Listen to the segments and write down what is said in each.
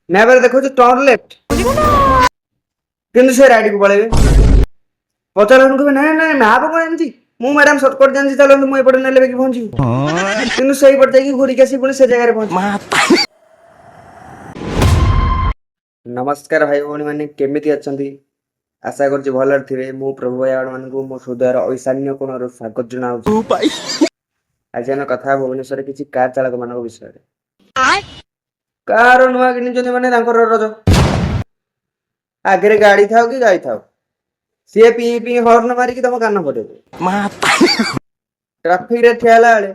Map देखो turn left किंतु से राइट को पळेबे पचार कहबे ना ना मैप कौन एमती मु मैडम शॉर्टकट जानछि चलନ୍ତୁ मु एपटे नेले कि पहुंची किंतु सही पड़ जाई घुरी के आसी पुणी से जगह रे पहुंची। नमस्कार भाई भौणी माने केमिति अछंती आशा करछि भलर थिबे मु प्रभु भाई मानकु मो हृदयर ईशान्य कोणर स्वागत जनाउ आज हम कथा भुवनेश्वर किछि कार चालक मानक विषय रे कार नुआ किनि जने माने तांकर रज आगे गाड़ी थाओ कि गाड़ी थाओ सी पी पी हॉर्न मारिकी तुम कान फटे ट्राफिक रे ठेला बेले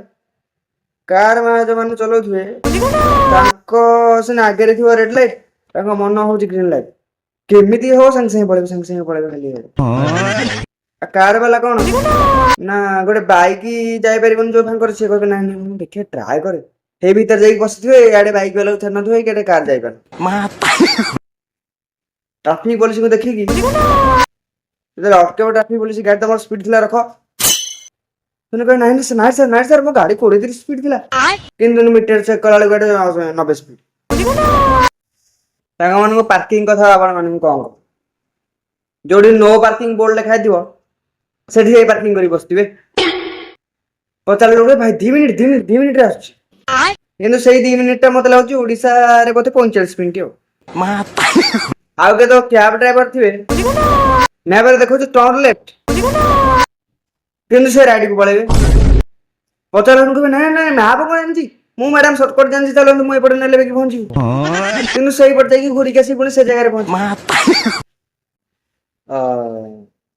कार जो मैंने चलाउे आगे रेड लाइट मन हूँ ग्रीन लाइट केमिति हो संगे पड़े खाली कार वाला कौन ना गोटे बाइक जापर जो फांकर सी कहे ना देखिए ट्राए करे हे भीतर जाइए बसथे इे बाइक वाला छाड़ नुए कि कार जापर ट्राफिक पुलिस को देखिकी अटके ट्राफिक पुलिस गाड़ी तुम स्पीड थी रख ना सर मो गाड़ी 20-30 स्पीड थी कि मीटर चेक कला 90 स्पीड मान पार्किंग कथा आपण कौन जो नो पार्किंग बोर्ड लिखाई थो से पार्किंग कर बसवे पचार भाई 2 मिनिट आसु से 2 मिनिट मत लगे ओडिशा बोधे 45 मिनिट आउ के तो कैब ड्राइवर थे मैप देखो टर्न लेफ्ट किंतु से राइट को पळेबे पचार कहबे ना ना मैप कौन एमती मु मैडम शॉर्टकट जानछि चलନ୍ତୁ मु एपटे नेले कि पहुंची किंतु सही पड़ जाई घुरी के आसी पुणी से जगह रे पहुंची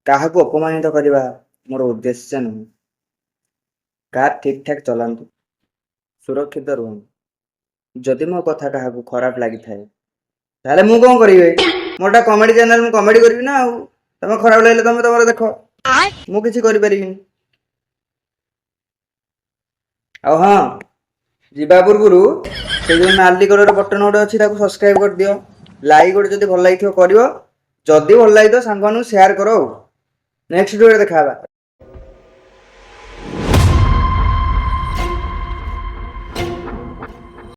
काहा को अपमानित करबा मोर उद्देश्य नहीं कार ठीक ठाक चलाନ୍ତୁ सुरक्षित रुहନ୍ତୁ जदि मो कथा काहा को खराब लागि थाए ताले मु कोन करिवे मोटा कॉमेडी चैनल मु कॉमेडी करबी ना आ तमे खराब लागले तमे तमर देखो मु किछि करि परिबिनी आ हां जीवा पूर्व से जो नाली कलर बटन गोटे अच्छी सब्सक्राइब कर दियो लाइक गोटे जब भल लगे कर जदि भल लगे सांग शेयर करो नेक्स्ट वीडियो देखा